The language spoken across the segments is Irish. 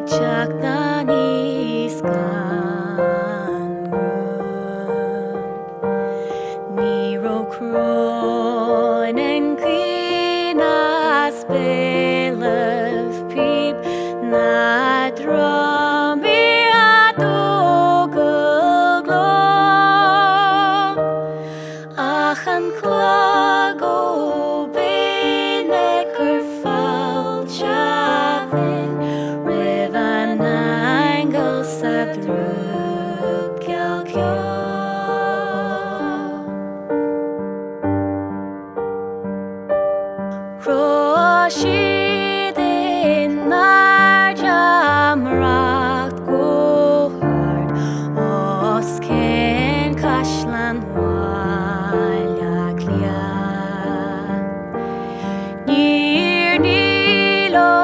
작다니스간 Nero kronen kvinas belöv pip na drömmer att åguglo Achan klago beneker falchavin Rivan angel sadruk kelkyo Roshidin nar jamrat gohard Osken kashlan walyaklia Nir nilo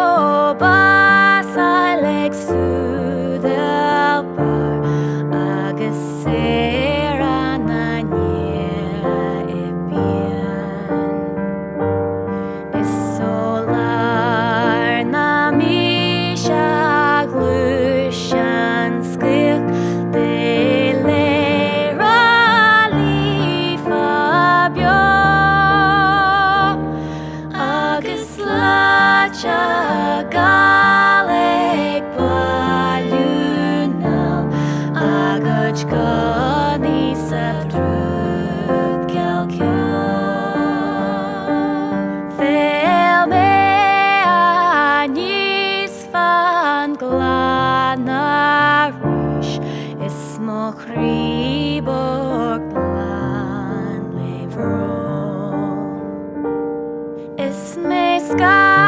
basalek sudelbar Agasera nanya epian Solar namisha glushanskik delera li fabio Agislacha galek balunal Agachkani sadruk kelkyo Glanarish Ismokribor plan levron Isme scarachile